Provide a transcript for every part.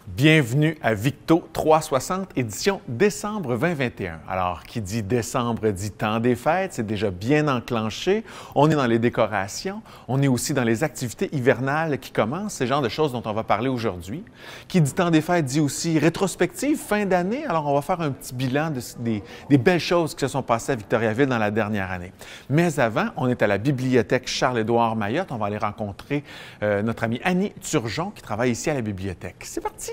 Bienvenue à Victo 360, édition décembre 2021. Alors, qui dit décembre dit temps des fêtes, c'est déjà bien enclenché. On est dans les décorations, on est aussi dans les activités hivernales qui commencent, c'est le genre de choses dont on va parler aujourd'hui. Qui dit temps des fêtes dit aussi rétrospective, fin d'année. Alors, on va faire un petit bilan des belles choses qui se sont passées à Victoriaville dans la dernière année. Mais avant, on est à la bibliothèque Charles-Édouard Mayotte. On va aller rencontrer notre amie Annie Turgeon qui travaille ici à la bibliothèque. C'est parti!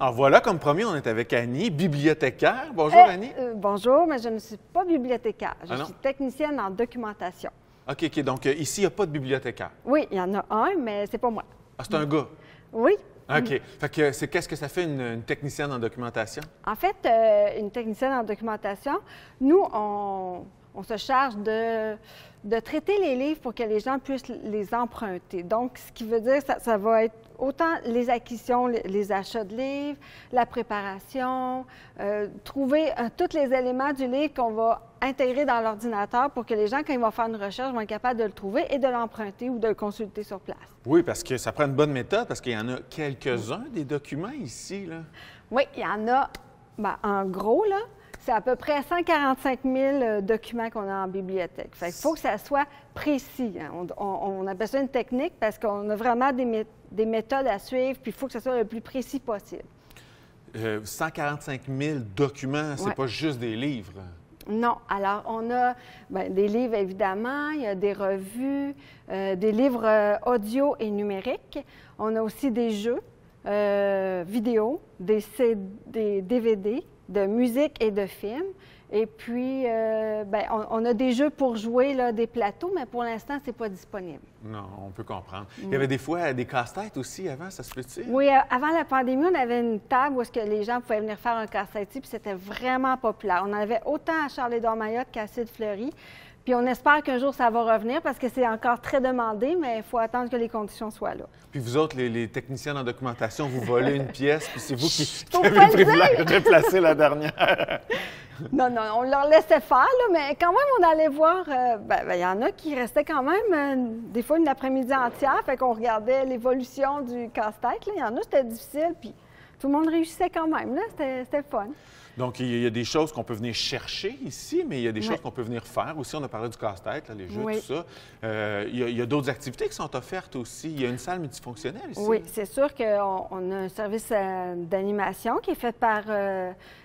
Alors voilà, comme promis, on est avec Annie, bibliothécaire. Bonjour Annie. Bonjour, mais je ne suis pas bibliothécaire. Je non? suis technicienne en documentation. OK. Donc ici, il n'y a pas de bibliothécaire. Oui, il y en a un, mais c'est pas moi. Ah, c'est un gars. Oui. OK. Fait que qu'est-ce que ça fait une technicienne en documentation? En fait, une technicienne en documentation, nous, on se charge de traiter les livres pour que les gens puissent les emprunter. Donc, ce qui veut dire que ça va être autant les acquisitions, les achats de livres, la préparation, trouver tous les éléments du livre qu'on va intégrer dans l'ordinateur pour que les gens, quand ils vont faire une recherche, vont être capables de le trouver et de l'emprunter ou de le consulter sur place. Oui, parce que ça prend une bonne méthode, parce qu'il y en a quelques-uns des documents ici, là. Oui, il y en a, en gros, là, c'est à peu près 145 000 documents qu'on a en bibliothèque. Fait qu'il faut que ça soit précis. Hein. On appelle ça une technique parce qu'on a vraiment des méthodes à suivre, puis il faut que ce soit le plus précis possible. 145 000 documents, c'est pas juste des livres. Non. Alors, on a des livres, évidemment, il y a des revues, des livres audio et numériques. On a aussi des jeux vidéo, des DVD, de musique et de films. Et puis, on a des jeux pour jouer, là, des plateaux, mais pour l'instant, ce n'est pas disponible. Non, on peut comprendre. Il y avait des fois des casse-têtes aussi avant, ça se peut-il? Oui, avant la pandémie, on avait une table où est-ce que les gens pouvaient venir faire un casse-tête, puis c'était vraiment populaire. On en avait autant à Charles-Édouard Mayotte qu'à Cide-Fleury. Puis on espère qu'un jour, ça va revenir parce que c'est encore très demandé, mais il faut attendre que les conditions soient là. Puis vous autres, les techniciens en documentation, vous volez une pièce, puis c'est vous qui avez le privilège de placer la dernière. Non, on leur laissait faire, là, mais quand même, on allait voir, il y en a qui restaient quand même, des fois, une après-midi entière, fait qu'on regardait l'évolution du casse-tête. Il y en a, c'était difficile, puis tout le monde réussissait quand même, là, c'était fun. Donc, il y a des choses qu'on peut venir chercher ici, mais il y a des choses qu'on peut venir faire aussi. On a parlé du casse-tête, les jeux, tout ça. Il y a d'autres activités qui sont offertes aussi. Il y a une salle multifonctionnelle ici. Oui, c'est sûr qu'on a un service d'animation qui est fait par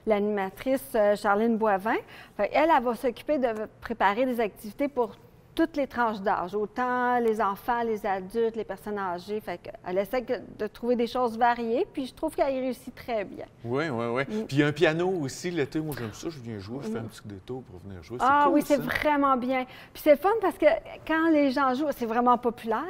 l'animatrice Charline Boivin. Elle va s'occuper de préparer des activités pour toutes les tranches d'âge, autant les enfants, les adultes, les personnes âgées. Elle essaie de trouver des choses variées, puis je trouve qu'elle réussit très bien. Oui. Puis il y a un piano aussi l'été. Moi, j'aime ça. Je viens jouer. Je fais un petit détour pour venir jouer. Ah cool, oui, c'est vraiment bien. Puis c'est fun parce que quand les gens jouent, c'est vraiment populaire.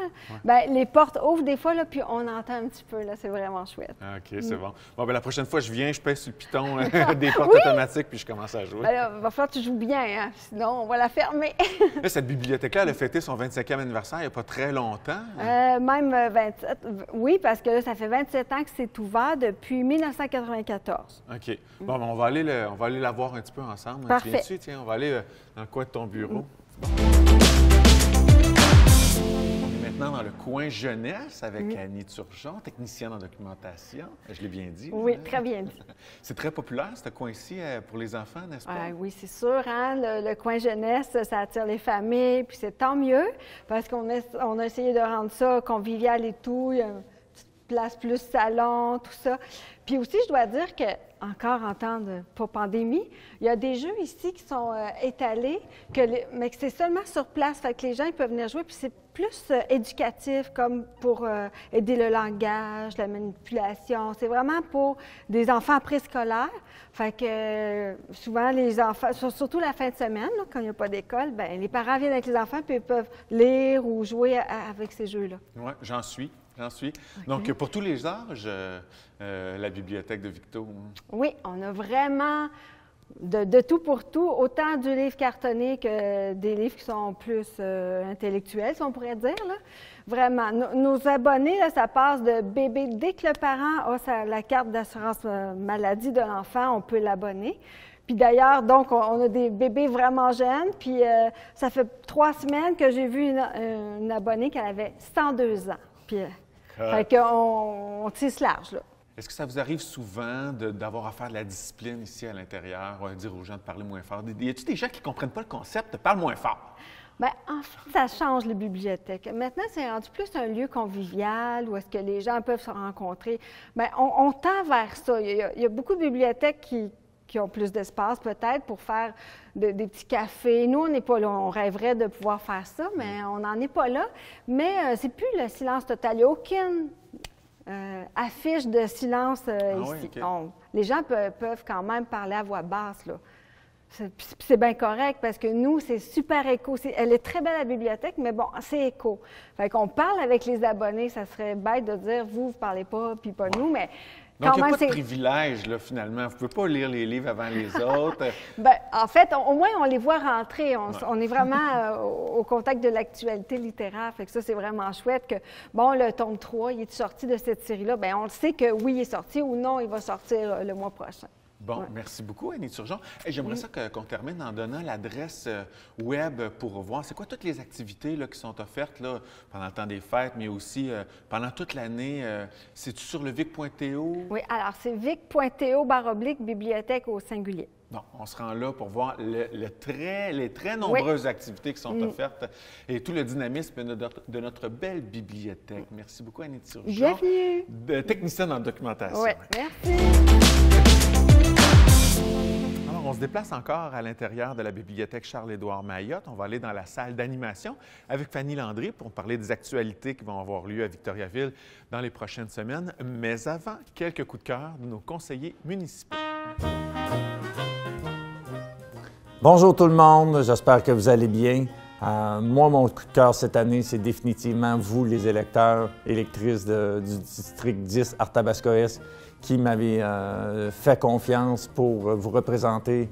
Les portes ouvrent des fois, là, puis on entend un petit peu. Là, c'est vraiment chouette. OK, c'est bon. Bon, la prochaine fois, je viens, je pèse sur le piton des portes automatiques, puis je commence à jouer. Il va falloir que tu joues bien, hein? Sinon on va la fermer. Là, cette bibliothèque-là, elle a fêté son 25e anniversaire il n'y a pas très longtemps. Même 27. Oui, parce que là, ça fait 27 ans que c'est ouvert depuis 1994. OK. Bon, on va aller la voir un petit peu ensemble. Parfait. Tu viens-tu? Tiens, on va aller dans le coin de ton bureau. On est maintenant dans le coin jeunesse avec Annie Turgeon, technicienne en documentation. Je l'ai bien dit. Oui, très bien dit. C'est très populaire, ce coin-ci, pour les enfants, n'est-ce pas? Oui, c'est sûr. Hein? Le coin jeunesse, ça attire les familles, puis c'est tant mieux, parce qu'on a essayé de rendre ça convivial et tout. Il y a une petite place plus salon, tout ça. Puis aussi, je dois dire que, encore en temps de pas pandémie, il y a des jeux ici qui sont étalés, mais que c'est seulement sur place. Fait que les gens ils peuvent venir jouer, puis c'est plus éducatif, comme pour aider le langage, la manipulation. C'est vraiment pour des enfants préscolaires. Fait que souvent, les enfants, surtout la fin de semaine, là, quand il n'y a pas d'école, les parents viennent avec les enfants, puis ils peuvent lire ou jouer avec ces jeux-là. Oui, j'en suis. Okay. Donc, pour tous les âges, la bibliothèque de Victo. Oui, on a vraiment de tout pour tout, autant du livre cartonné que des livres qui sont plus intellectuels, si on pourrait dire, là. Vraiment. Nos abonnés, là, ça passe de bébé. Dès que le parent a la carte d'assurance maladie de l'enfant, on peut l'abonner. Puis d'ailleurs, donc, on a des bébés vraiment jeunes. Puis ça fait 3 semaines que j'ai vu une abonnée qui avait 102 ans. Puis, fait qu'on tisse large, là. Est-ce que ça vous arrive souvent d'avoir à faire de la discipline ici à l'intérieur, dire aux gens de parler moins fort? Y a-t-il des gens qui ne comprennent pas le concept de « parle moins fort » ? Bien, en fait, ça change les bibliothèques. Maintenant, c'est rendu plus un lieu convivial où est-ce que les gens peuvent se rencontrer. Bien, on tend vers ça. Il y a beaucoup de bibliothèques qui ont plus d'espace peut-être pour faire des petits cafés. Nous, on n'est pas là. On rêverait de pouvoir faire ça, mais on n'en est pas là. Mais c'est plus le silence total. Il n'y a aucune affiche de silence ici. Oui, okay. Les gens peuvent quand même parler à voix basse, là. C'est bien correct parce que nous, c'est super éco. Elle est très belle la bibliothèque, mais bon, c'est éco. Fait qu'on parle avec les abonnés. Ça serait bête de dire, vous ne parlez pas, puis pas nous, mais donc, il n'y a pas de privilège, là, finalement. Vous ne pouvez pas lire les livres avant les autres. Bien, en fait, au moins, on les voit rentrer. On est vraiment au contact de l'actualité littéraire. Fait que ça, c'est vraiment chouette que, bon, le tome 3, il est sorti de cette série-là. Bien, on le sait que oui, il est sorti ou non, il va sortir le mois prochain. Bon, ouais. Merci beaucoup, Annie Turgeon. J'aimerais ça qu'on termine en donnant l'adresse web pour voir. C'est quoi toutes les activités là, qui sont offertes là, pendant le temps des fêtes, mais aussi pendant toute l'année? C'est-tu sur le vic.to? Oui, alors c'est vic.to/bibliothèque au singulier. Bon, on se rend là pour voir les très nombreuses activités qui sont offertes et tout le dynamisme de notre belle bibliothèque. Merci beaucoup, Annie Turgeon. Bienvenue! Technicienne en documentation. Oui, merci. Alors, on se déplace encore à l'intérieur de la bibliothèque Charles-Édouard Mayotte. On va aller dans la salle d'animation avec Fanny Landry pour parler des actualités qui vont avoir lieu à Victoriaville dans les prochaines semaines. Mais avant, quelques coups de cœur de nos conseillers municipaux. Bonjour tout le monde, j'espère que vous allez bien. Moi, mon coup de cœur cette année, c'est définitivement vous, les électeurs, électrices du district 10 Arthabascoès, qui m'avez fait confiance pour vous représenter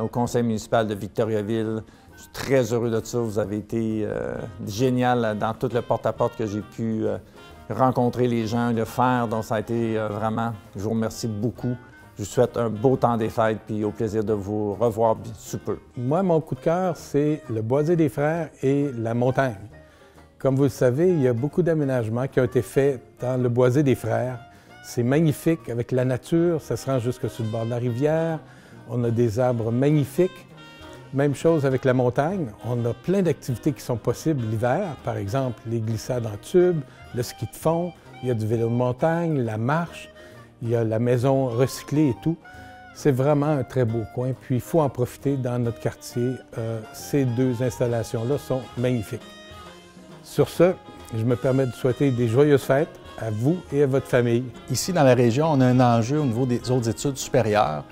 au conseil municipal de Victoriaville. Je suis très heureux de ça. Vous avez été génial dans tout le porte-à-porte que j'ai pu rencontrer les gens, le faire. Donc, ça a été vraiment, je vous remercie beaucoup. Je vous souhaite un beau temps des fêtes puis au plaisir de vous revoir sous peu. Moi, mon coup de cœur, c'est le Boisé des Frères et la montagne. Comme vous le savez, il y a beaucoup d'aménagements qui ont été faits dans le Boisé des Frères. C'est magnifique avec la nature, ça se rend jusque sur le bord de la rivière. On a des arbres magnifiques. Même chose avec la montagne. On a plein d'activités qui sont possibles l'hiver. Par exemple, les glissades en tube, le ski de fond, il y a du vélo de montagne, la marche, il y a la maison recyclée et tout. C'est vraiment un très beau coin. Puis il faut en profiter dans notre quartier. Ces deux installations-là sont magnifiques. Sur ce, je me permets de souhaiter des joyeuses fêtes à vous et à votre famille. Ici, dans la région, on a un enjeu au niveau des autres études supérieures.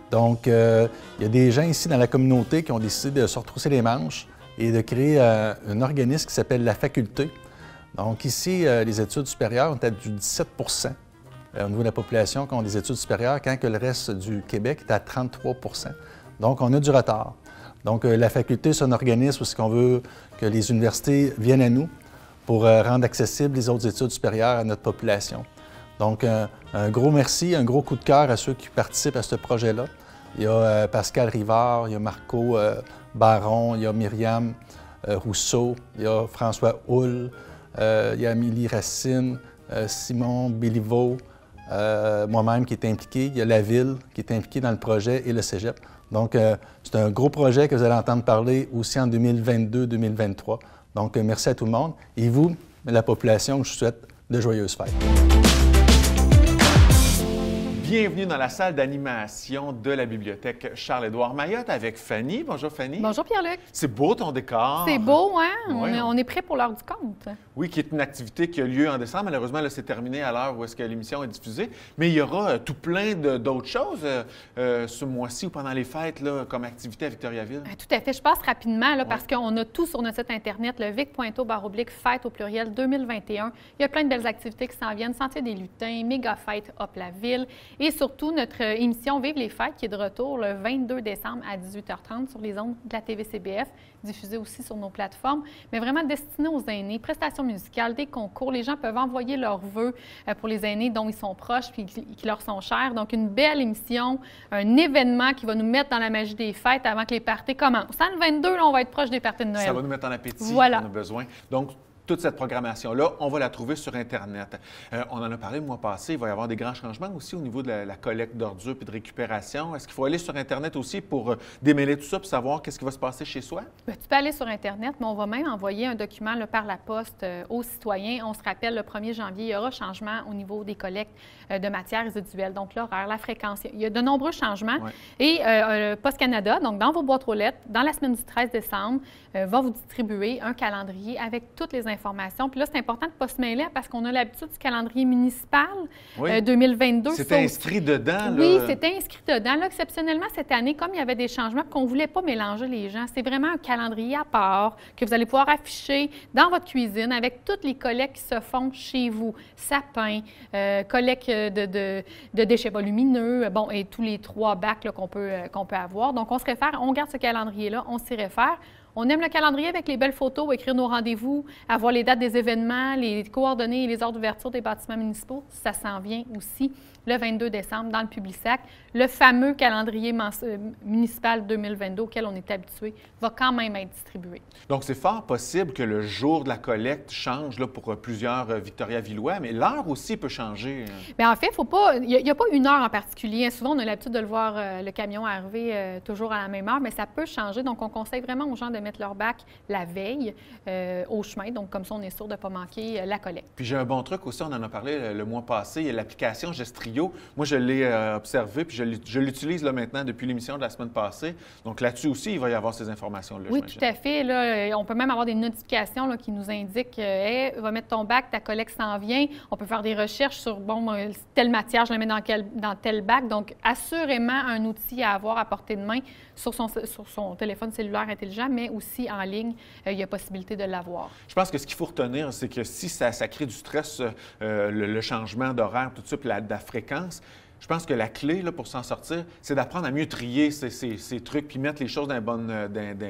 Donc, il y a des gens ici dans la communauté qui ont décidé de se retrousser les manches et de créer un organisme qui s'appelle la Faculté. Donc, ici, les études supérieures ont été du 17 au niveau de la population qui ont des études supérieures, quand que le reste du Québec est à 33 Donc, on a du retard. Donc, la Faculté, c'est un organisme où on veut que les universités viennent à nous pour rendre accessibles les autres études supérieures à notre population. Donc, un gros merci, un gros coup de cœur à ceux qui participent à ce projet-là. Il y a Pascal Rivard, il y a Marco Baron, il y a Myriam Rousseau, il y a François Houle, il y a Amélie Racine, Simon Béliveau, moi-même qui est impliqué, il y a la Ville qui est impliquée dans le projet et le Cégep. Donc, c'est un gros projet que vous allez entendre parler aussi en 2022-2023. Donc, merci à tout le monde. Et vous, la population, je vous souhaite de joyeuses fêtes. Bienvenue dans la salle d'animation de la bibliothèque Charles-Édouard Mayotte avec Fanny. Bonjour Fanny. Bonjour Pierre-Luc. C'est beau ton décor. C'est beau, hein? Ouais, on est prêt pour l'heure du compte. Oui, qui est une activité qui a lieu en décembre. Malheureusement, là, c'est terminé à l'heure où est-ce que l'émission est diffusée. Mais il y aura tout plein d'autres choses ce mois-ci ou pendant les fêtes là, comme activité à Victoriaville. Tout à fait. Je passe rapidement là, parce qu'on a tout sur notre site Internet, le vic.to/fête au pluriel 2021. Il y a plein de belles activités qui s'en viennent. Sentier des lutins, méga fête Hop la ville. Et surtout, notre émission Vive les fêtes qui est de retour le 22 décembre à 18h30 sur les ondes de la TVCBF, diffusée aussi sur nos plateformes, mais vraiment destinée aux aînés, prestations musicales, des concours. Les gens peuvent envoyer leurs vœux pour les aînés dont ils sont proches et qui leur sont chers. Donc, une belle émission, un événement qui va nous mettre dans la magie des fêtes avant que les parties commencent. Le 22, là, on va être proche des parties de Noël. Ça va nous mettre en appétit, voilà. On a besoin. Donc, toute cette programmation-là, on va la trouver sur Internet. On en a parlé le mois passé, il va y avoir des grands changements aussi au niveau de la collecte d'ordures et de récupération. Est-ce qu'il faut aller sur Internet aussi pour démêler tout ça et savoir qu'est-ce qui va se passer chez soi? Bien, tu peux aller sur Internet, mais on va même envoyer un document là, par la poste aux citoyens. On se rappelle, le 1er janvier, il y aura changement au niveau des collectes de matières résiduelles, donc l'horaire, la fréquence. Il y a de nombreux changements. Ouais. Et Poste Canada, donc dans vos boîtes aux lettres, dans la semaine du 13 décembre, va vous distribuer un calendrier avec toutes les informations. Puis là, c'est important de ne pas se mêler parce qu'on a l'habitude du calendrier municipal 2022. C'était inscrit dedans, là. Oui, c'était inscrit dedans. Là, exceptionnellement, cette année, comme il y avait des changements, qu'on ne voulait pas mélanger les gens, c'est vraiment un calendrier à part que vous allez pouvoir afficher dans votre cuisine avec toutes les collectes qui se font chez vous. Sapins, collecte de déchets volumineux, bon, et tous les 3 bacs qu'on peut avoir. Donc, on se réfère, on garde ce calendrier-là, on s'y réfère. On aime le calendrier avec les belles photos, écrire nos rendez-vous, avoir les dates des événements, les coordonnées et les heures d'ouverture des bâtiments municipaux. Ça s'en vient aussi le 22 décembre dans le Publisac. Le fameux calendrier municipal 2022 auquel on est habitué va quand même être distribué. Donc, c'est fort possible que le jour de la collecte change là, pour plusieurs Victoria-Villois, mais l'heure aussi peut changer. Bien, en fait, il n'y a pas une heure en particulier. Souvent, on a l'habitude de le voir, le camion arriver toujours à la même heure, mais ça peut changer. Donc, on conseille vraiment aux gens de mettre leur bac la veille au chemin. Donc, comme ça, on est sûr de ne pas manquer la collecte. Puis, j'ai un bon truc aussi, on en a parlé le mois passé, il y a l'application Gestrio. Moi, je l'ai observé, puis je l'utilise là maintenant depuis l'émission de la semaine passée. Donc, là-dessus aussi, il va y avoir ces informations-là. Oui, tout à fait. Là, on peut même avoir des notifications là, qui nous indiquent hey, va mettre ton bac, ta collecte s'en vient. On peut faire des recherches sur, bon, telle matière, je la mets dans tel bac. Donc, assurément, un outil à avoir à portée de main sur son téléphone cellulaire intelligent, mais aussi en ligne, il y a possibilité de l'avoir. Je pense que ce qu'il faut retenir, c'est que si ça crée du stress, le changement d'horaire, tout ça, puis la fréquence, je pense que la clé là, pour s'en sortir, c'est d'apprendre à mieux trier ces trucs puis mettre les choses dans un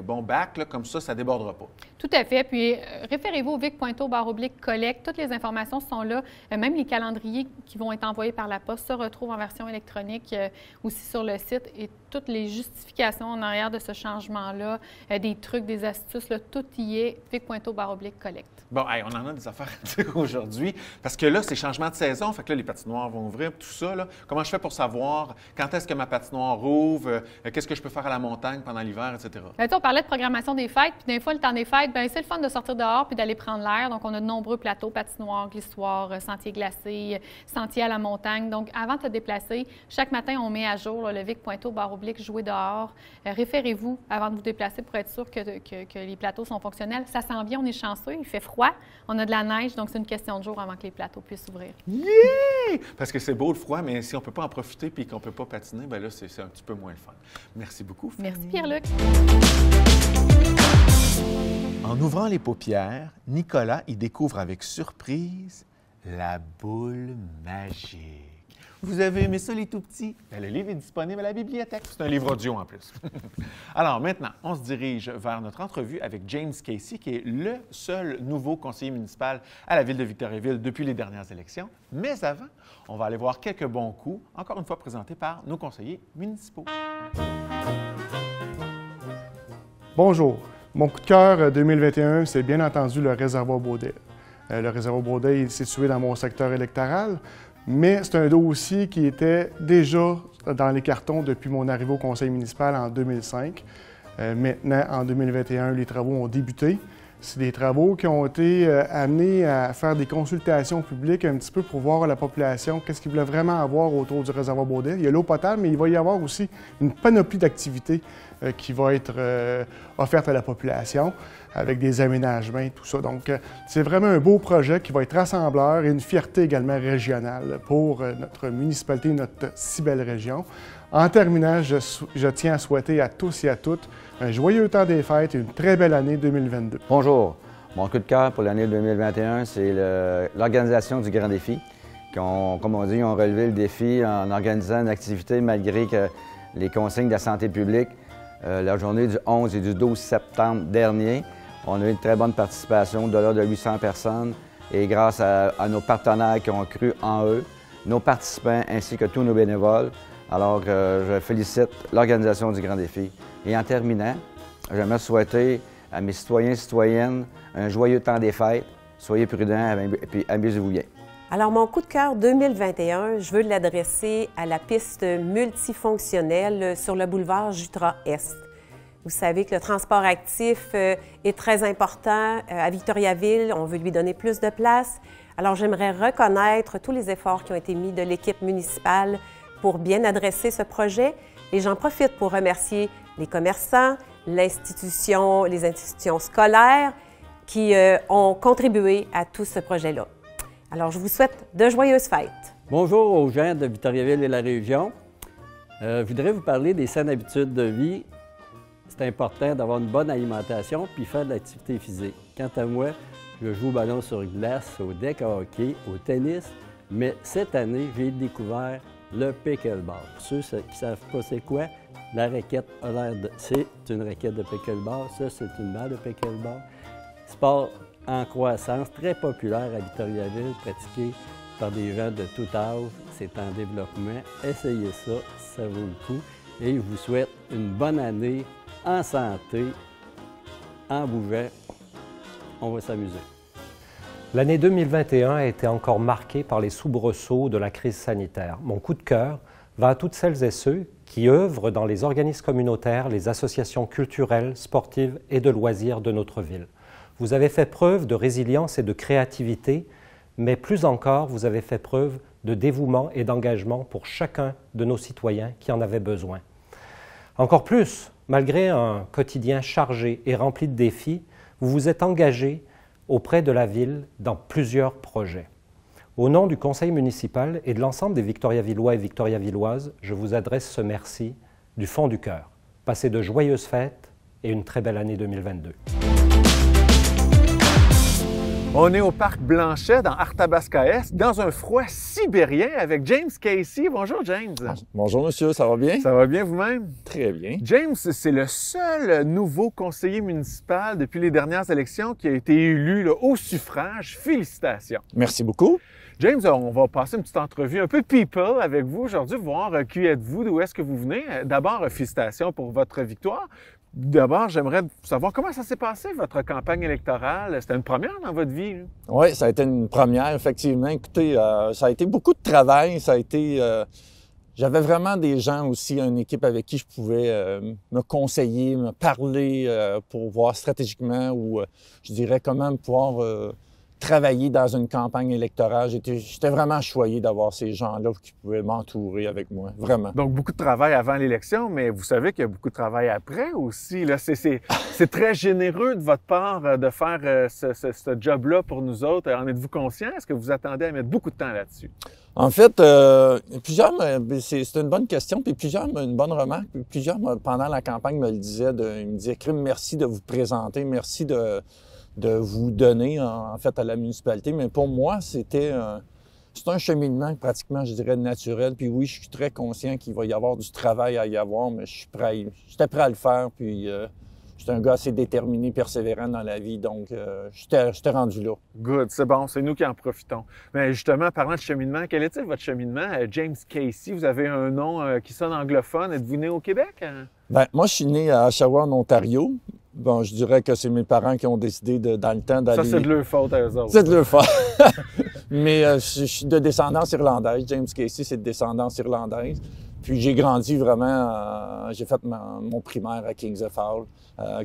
bon bac. Là, comme ça ne débordera pas. Tout à fait. Puis, référez-vous au vic.to/collecte. Toutes les informations sont là. Même les calendriers qui vont être envoyés par la poste se retrouvent en version électronique aussi sur le site. Et toutes les justifications en arrière de ce changement-là, des trucs, des astuces, là, tout y est, vic.to/collecte. Bon, hey, on en a des affaires à dire aujourd'hui. Parce que là, c'est changement de saison. Fait que là, les patinoires vont ouvrir, tout ça. Là. Comment je fais pour savoir quand est-ce que ma patinoire rouvre? Qu'est-ce que je peux faire à la montagne pendant l'hiver, etc.? On parlait de programmation des fêtes. Puis, des fois, le temps des fêtes, bien, c'est le fun de sortir dehors puis d'aller prendre l'air. Donc, on a de nombreux plateaux, patinoires, glissoires, sentiers glacés, sentiers à la montagne. Donc, avant de te déplacer, chaque matin, on met à jour là, le vic.to/jouer dehors. Référez-vous avant de vous déplacer pour être sûr que les plateaux sont fonctionnels. Ça s'en vient, on est chanceux, il fait froid, on a de la neige, donc c'est une question de jour avant que les plateaux puissent s'ouvrir. Yeah! Parce que c'est beau le froid, mais si on ne peut pas en profiter et qu'on ne peut pas patiner, bien là, c'est un petit peu moins le fun. Merci beaucoup, Fanny. Merci, Pierre-Luc. En ouvrant les paupières, Nicolas y découvre avec surprise la boule magique. Vous avez aimé ça, les tout-petits? Bien, le livre est disponible à la bibliothèque. C'est un livre audio en plus. Alors maintenant, on se dirige vers notre entrevue avec James Casey, qui est le seul nouveau conseiller municipal à la ville de Victoriaville depuis les dernières élections. Mais avant, on va aller voir quelques bons coups, encore une fois présentés par nos conseillers municipaux. Bonjour. Mon coup de cœur 2021, c'est bien entendu le réservoir Baudet. Le réservoir Baudet est situé dans mon secteur électoral, mais c'est un dossier qui était déjà dans les cartons depuis mon arrivée au conseil municipal en 2005. Maintenant, en 2021, les travaux ont débuté. C'est des travaux qui ont été amenés à faire des consultations publiques un petit peu pour voir la population, qu'est-ce qu'ils voulaient vraiment avoir autour du réservoir Baudet. Il y a l'eau potable, mais il va y avoir aussi une panoplie d'activités qui va être offerte à la population avec des aménagements et tout ça. Donc, c'est vraiment un beau projet qui va être rassembleur et une fierté également régionale pour notre municipalité, notre si belle région. En terminant, je tiens à souhaiter à tous et à toutes un joyeux temps des fêtes et une très belle année 2022. Bonjour. Mon coup de cœur pour l'année 2021, c'est l'organisation du Grand Défi comme on dit, ont relevé le défi en organisant une activité malgré que les consignes de la santé publique. La journée du 11 et du 12 septembre dernier, on a eu une très bonne participation, au-delà de 800 personnes. Et grâce à nos partenaires qui ont cru en eux, nos participants ainsi que tous nos bénévoles, alors je félicite l'organisation du Grand Défi. Et en terminant, j'aimerais souhaiter à mes citoyens et citoyennes un joyeux temps des fêtes. Soyez prudents et puis amusez-vous bien. Alors, mon coup de cœur 2021, je veux l'adresser à la piste multifonctionnelle sur le boulevard Jutra-Est. Vous savez que le transport actif est très important à Victoriaville. On veut lui donner plus de place. Alors, j'aimerais reconnaître tous les efforts qui ont été mis de l'équipe municipale pour bien adresser ce projet. Et j'en profite pour remercier les commerçants, les institutions scolaires qui ont contribué à tout ce projet-là. Alors, je vous souhaite de joyeuses fêtes. Bonjour aux gens de Victoriaville et la région. Je voudrais vous parler des saines habitudes de vie. C'est important d'avoir une bonne alimentation puis faire de l'activité physique. Quant à moi, je joue au ballon sur glace, au deck à hockey, au tennis, mais cette année, j'ai découvert le pickleball. Pour ceux qui ne savent pas c'est quoi, la raquette a l'air de... C'est une raquette de pickleball, ça c'est une balle de pickleball. Sport en croissance, très populaire à Victoriaville, pratiqué par des gens de tout âge. C'est en développement. Essayez ça, ça vaut le coup. Et je vous souhaite une bonne année en santé, en bougeant. On va s'amuser. L'année 2021 a été encore marquée par les soubresauts de la crise sanitaire. Mon coup de cœur va à toutes celles et ceux qui œuvrent dans les organismes communautaires, les associations culturelles, sportives et de loisirs de notre ville. Vous avez fait preuve de résilience et de créativité, mais plus encore, vous avez fait preuve de dévouement et d'engagement pour chacun de nos citoyens qui en avaient besoin. Encore plus, malgré un quotidien chargé et rempli de défis, vous vous êtes engagé auprès de la Ville dans plusieurs projets. Au nom du Conseil municipal et de l'ensemble des Victoriavillois et Victoriavilloises, je vous adresse ce merci du fond du cœur. Passez de joyeuses fêtes et une très belle année 2022. On est au parc Blanchet, dans Arthabasca-Est, dans un froid sibérien avec James Casey. Bonjour, James. Bonjour, monsieur, ça va bien? Ça va bien vous-même? Très bien. James, c'est le seul nouveau conseiller municipal depuis les dernières élections qui a été élu là, au suffrage. Félicitations. Merci beaucoup. James, on va passer une petite entrevue un peu people avec vous aujourd'hui, voir qui êtes-vous, d'où est-ce que vous venez. D'abord, félicitations pour votre victoire. D'abord, j'aimerais savoir comment ça s'est passé, votre campagne électorale. C'était une première dans votre vie? Oui, ça a été une première, effectivement. Écoutez, ça a été beaucoup de travail. Ça a été... J'avais vraiment des gens aussi, une équipe avec qui je pouvais me conseiller, me parler pour voir stratégiquement ou, je dirais, comment pouvoir travailler dans une campagne électorale. J'étais vraiment choyé d'avoir ces gens-là qui pouvaient m'entourer avec moi, vraiment. Donc, beaucoup de travail avant l'élection, mais vous savez qu'il y a beaucoup de travail après aussi. Là, c'est très généreux de votre part de faire ce job-là pour nous autres. En êtes-vous conscient? Est-ce que vous attendez à mettre beaucoup de temps là-dessus? En fait, c'est une bonne question, puis une bonne remarque. Puis plusieurs, pendant la campagne, me le disaient. Ils me disaient, Crime, merci de vous présenter, merci de vous donner, en fait, à la municipalité. Mais pour moi, c'est un cheminement pratiquement, je dirais, naturel. Puis oui, je suis très conscient qu'il va y avoir du travail à y avoir, mais j'étais prêt à le faire. Puis j'étais un gars assez déterminé, persévérant dans la vie. Donc, j'étais rendu là. Good, c'est bon, c'est nous qui en profitons. Mais justement, parlant de cheminement, quel est-il votre cheminement? James Casey, vous avez un nom qui sonne anglophone. Êtes-vous né au Québec? Bien, moi, je suis né à Oshawa, en Ontario. Bon, je dirais que c'est mes parents qui ont décidé dans le temps d'aller... Ça, c'est de leur faute à eux autres. C'est de leur faute. Mais je suis de descendance irlandaise. James Casey, c'est de descendance irlandaise. Puis j'ai grandi vraiment... j'ai fait mon primaire à Kings of Hall,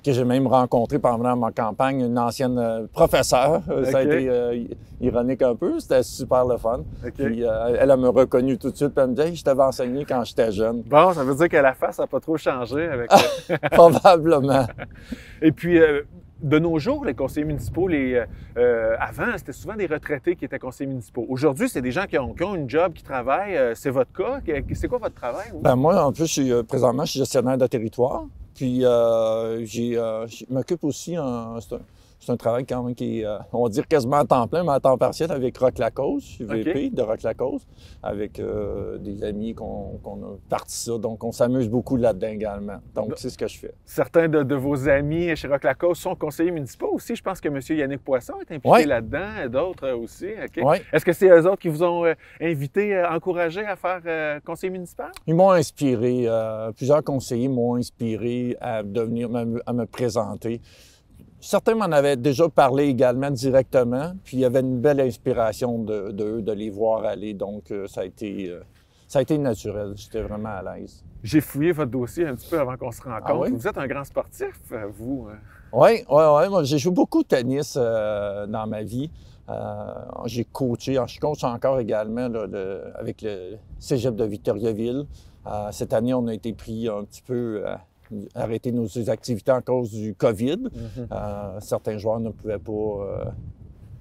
que j'ai même rencontré pendant ma campagne une ancienne professeure. Okay. Ça a été ironique un peu. C'était super le fun. Okay. Puis elle m'a reconnu tout de suite. Puis elle me dit hey, « Je t'avais enseigné quand j'étais jeune. » Bon, ça veut dire que la face n'a pas trop changé avec... Probablement. Et puis... de nos jours, les conseillers municipaux, avant, c'était souvent des retraités qui étaient conseillers municipaux. Aujourd'hui, c'est des gens qui ont une job, qui travaillent. C'est votre cas? C'est quoi votre travail? Bien, moi, en plus, présentement, je suis gestionnaire de territoire. Puis, je m'occupe aussi, c'est un travail quand même qui est, on va dire quasiment à temps plein, mais à temps partiel avec Rock Lacoste. Je suis VP de Rock Lacoste, avec des amis qu'on a parti ça. Donc, on s'amuse beaucoup là-dedans également. Donc, c'est ce que je fais. Certains de vos amis chez Rock Lacoste sont conseillers municipaux aussi. Je pense que M. Yannick Poisson est impliqué là-dedans, et d'autres aussi. Est-ce que c'est eux autres qui vous ont invité, encouragé à faire conseiller municipal? Ils m'ont inspiré. Plusieurs conseillers m'ont inspiré à devenir, à me présenter. Certains m'en avaient déjà parlé également directement, puis il y avait une belle inspiration de les voir aller. Donc, ça a été naturel. J'étais vraiment à l'aise. J'ai fouillé votre dossier un petit peu avant qu'on se rencontre. Oui? Vous êtes un grand sportif, vous. Oui. Moi, j'ai joué beaucoup de tennis dans ma vie. J'ai coaché, je coach encore également là, avec le Cégep de Victoriaville. Cette année, on a été pris un petit peu arrêter nos activités en cause du COVID. Certains joueurs ne pouvaient pas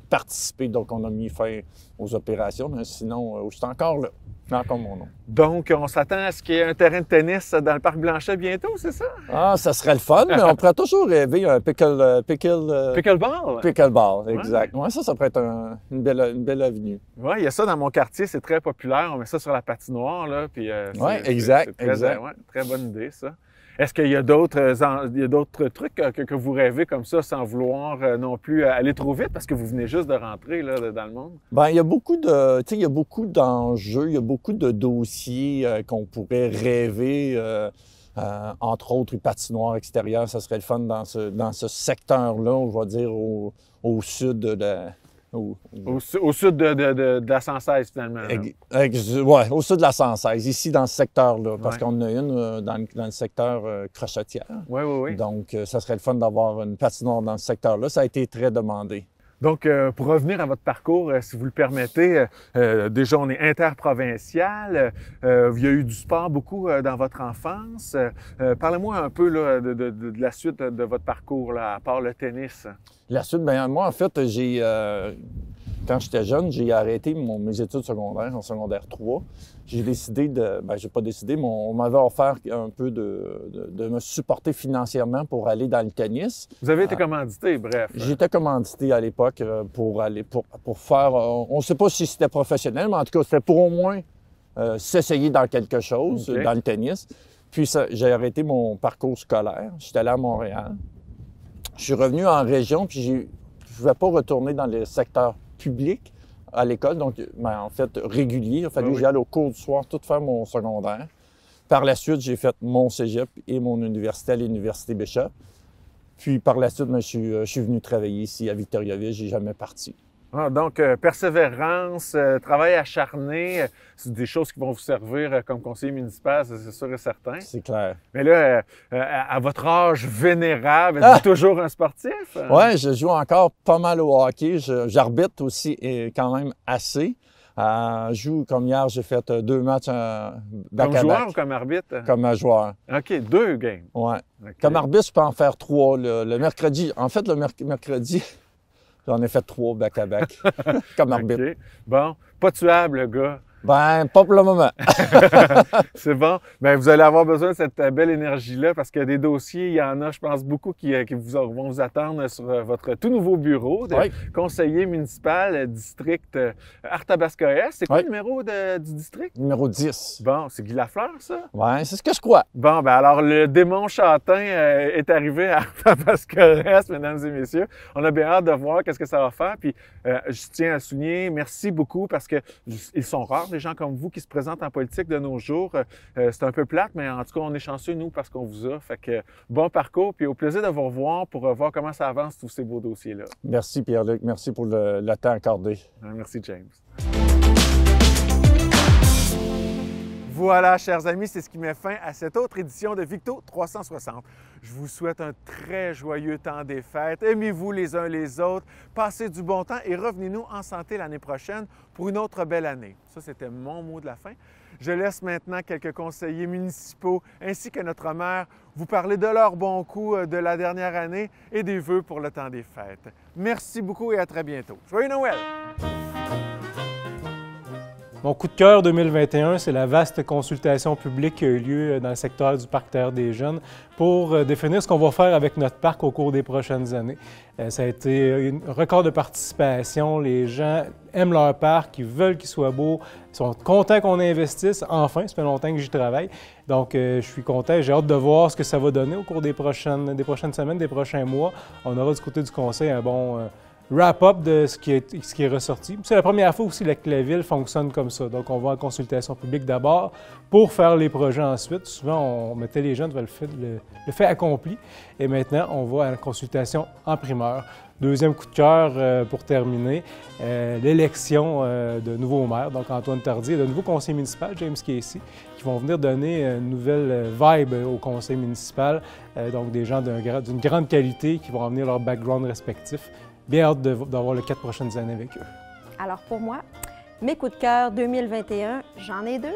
participer, donc on a mis fin aux opérations. Mais sinon, je suis encore là. Encore mon nom. Donc, on s'attend à ce qu'il y ait un terrain de tennis dans le Parc Blanchet bientôt, c'est ça? Ah, ça serait le fun, mais on pourrait toujours rêver un pickleball. Pickleball, exact. Ouais, ça pourrait être une belle avenue. Oui, il y a ça dans mon quartier, c'est très populaire. On met ça sur la patinoire, là, puis oui, exact. Très bonne idée, ça. Est-ce qu'il y a d'autres trucs que vous rêvez comme ça sans vouloir non plus aller trop vite parce que vous venez juste de rentrer là, dans le monde? Bien, il y a beaucoup d'enjeux, il y a beaucoup de dossiers qu'on pourrait rêver. Entre autres, une patinoire extérieure, ça serait le fun dans ce secteur-là, on va dire au sud de la... Au sud de la 116, finalement. Oui, au sud de la 116, ici dans ce secteur-là, parce qu'on en a une dans le secteur Crochetière. Oui. Donc, ça serait le fun d'avoir une patinoire dans ce secteur-là. Ça a été très demandé. Donc, pour revenir à votre parcours, si vous le permettez, déjà, on est interprovincial. Il y a eu du sport beaucoup dans votre enfance. Parlez-moi un peu là, de la suite de votre parcours, là, à part le tennis. La suite, bien, moi, en fait, quand j'étais jeune, j'ai arrêté mes études secondaires, en secondaire 3. J'ai décidé j'ai pas décidé, mais on m'avait offert un peu de me supporter financièrement pour aller dans le tennis. Vous avez été commandité, bref. J'étais commandité à l'époque pour faire... on ne sait pas si c'était professionnel, mais en tout cas, c'était pour au moins s'essayer dans quelque chose, dans le tennis. Puis j'ai arrêté mon parcours scolaire. J'étais allé à Montréal. Je suis revenu en région, puis je ne pouvais pas retourner dans le secteur public à l'école, donc en fait régulier. Il a fallu que j'aille au cours du soir, tout faire mon secondaire. Par la suite, j'ai fait mon cégep et mon université à l'Université Bishop. Puis par la suite, je suis venu travailler ici à Victoriaville, je n'ai jamais parti. Ah, donc, persévérance, travail acharné, c'est des choses qui vont vous servir comme conseiller municipal, c'est sûr et certain. C'est clair. Mais là, à votre âge vénérable, êtes-vous toujours un sportif? Oui, je joue encore pas mal au hockey. J'arbitre aussi quand même assez. Je joue, comme hier, j'ai fait 2 matchs back-à-back. Comme joueur ou comme arbitre? Comme joueur. OK, 2 games. Oui. Okay. Comme arbitre, je peux en faire 3. Le mercredi, en fait, le mercredi... J'en ai fait 3 back-à-back comme arbitre. Okay. Bon, pas tuable, le gars. Ben, pas pour le moment. C'est bon. Bien, vous allez avoir besoin de cette belle énergie-là parce qu'il y a des dossiers, il y en a, je pense, beaucoup qui vont vous attendre sur votre tout nouveau bureau de conseiller municipal district Arthabasca-Est. C'est quoi le numéro du district? Numéro 10. Bon, c'est Guy Lafleur, ça? Oui, c'est ce que je crois. Bon, ben alors, le démon châtain est arrivé à Arthabasca-Est, mesdames et messieurs. On a bien hâte de voir qu'est-ce que ça va faire. Puis, je tiens à souligner, merci beaucoup parce que ils sont rares, des gens comme vous qui se présentent en politique de nos jours. C'est un peu plate, mais en tout cas, on est chanceux, nous, parce qu'on vous a. Fait que bon parcours, puis au plaisir de vous revoir pour voir comment ça avance, tous ces beaux dossiers-là. Merci, Pierre-Luc. Merci pour le temps accordé. Merci, James. Voilà, chers amis, c'est ce qui met fin à cette autre édition de Victo 360. Je vous souhaite un très joyeux temps des fêtes. Aimez-vous les uns les autres, passez du bon temps et revenez-nous en santé l'année prochaine pour une autre belle année. Ça, c'était mon mot de la fin. Je laisse maintenant quelques conseillers municipaux ainsi que notre maire vous parler de leurs bons coups de la dernière année et des vœux pour le temps des fêtes. Merci beaucoup et à très bientôt. Joyeux Noël! Mon coup de cœur 2021, c'est la vaste consultation publique qui a eu lieu dans le secteur du Parc Terre des Jeunes pour définir ce qu'on va faire avec notre parc au cours des prochaines années. Ça a été un record de participation. Les gens aiment leur parc, ils veulent qu'il soit beau, ils sont contents qu'on investisse. Enfin, ça fait longtemps que j'y travaille. Donc, je suis content. J'ai hâte de voir ce que ça va donner au cours des prochaines semaines, des prochains mois. On aura du côté du conseil un bon wrap-up de ce qui est ressorti. C'est la première fois aussi que la ville fonctionne comme ça. Donc, on va en consultation publique d'abord pour faire les projets ensuite. Souvent, on mettait les gens devant le fait accompli. Et maintenant, on va à la consultation en primeur. Deuxième coup de cœur pour terminer, l'élection de nouveaux maires, donc Antoine Tardy et de nouveau conseil municipal, James Casey, qui vont venir donner une nouvelle vibe au conseil municipal. Donc, des gens d'une grande qualité qui vont amener leur background respectif. Bien hâte d'avoir les 4 prochaines années avec eux. Alors pour moi, mes coups de cœur 2021, j'en ai 2.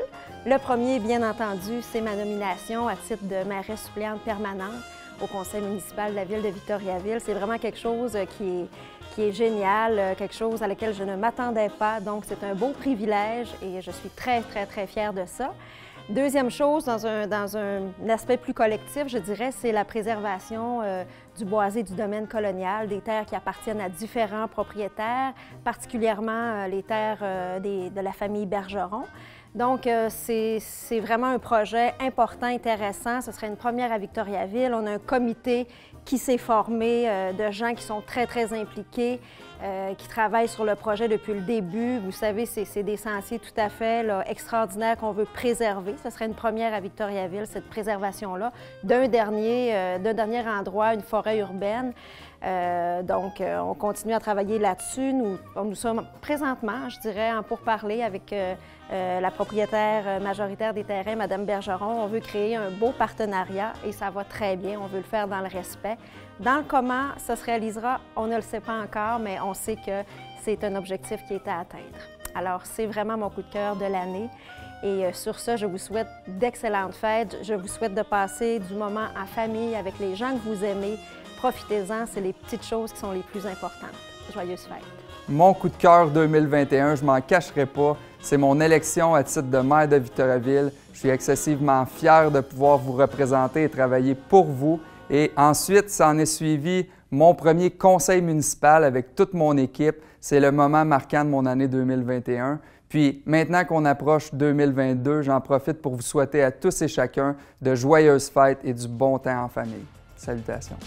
Le premier, bien entendu, c'est ma nomination à titre de mairesse suppléante permanente au conseil municipal de la ville de Victoriaville. C'est vraiment quelque chose qui est génial, quelque chose à laquelle je ne m'attendais pas. Donc c'est un beau privilège et je suis très, très, très fière de ça. Deuxième chose, dans un aspect plus collectif, je dirais, c'est la préservation du boisé du domaine colonial, des terres qui appartiennent à différents propriétaires, particulièrement les terres de la famille Bergeron. Donc, c'est vraiment un projet important, intéressant. Ce serait une première à Victoriaville. On a un comité qui s'est formé de gens qui sont très, très impliqués, qui travaillent sur le projet depuis le début. Vous savez, c'est des sentiers tout à fait extraordinaires qu'on veut préserver. Ce serait une première à Victoriaville, cette préservation-là, d'un dernier endroit, une forêt urbaine. Donc, on continue à travailler là-dessus. Nous sommes présentement, je dirais, en pourparlers avec la propriétaire majoritaire des terrains, Mme Bergeron. On veut créer un beau partenariat et ça va très bien. On veut le faire dans le respect. Dans le comment ça se réalisera, on ne le sait pas encore, mais on sait que c'est un objectif qui est à atteindre. Alors, c'est vraiment mon coup de cœur de l'année. Et sur ce, je vous souhaite d'excellentes fêtes. Je vous souhaite de passer du moment en famille avec les gens que vous aimez. Profitez-en, c'est les petites choses qui sont les plus importantes. Joyeuses fêtes! Mon coup de cœur 2021, je m'en cacherai pas, c'est mon élection à titre de maire de Victoriaville. Je suis excessivement fier de pouvoir vous représenter et travailler pour vous. Et ensuite, ça en est suivi mon premier conseil municipal avec toute mon équipe. C'est le moment marquant de mon année 2021. Puis maintenant qu'on approche 2022, j'en profite pour vous souhaiter à tous et chacun de joyeuses fêtes et du bon temps en famille. Salutations!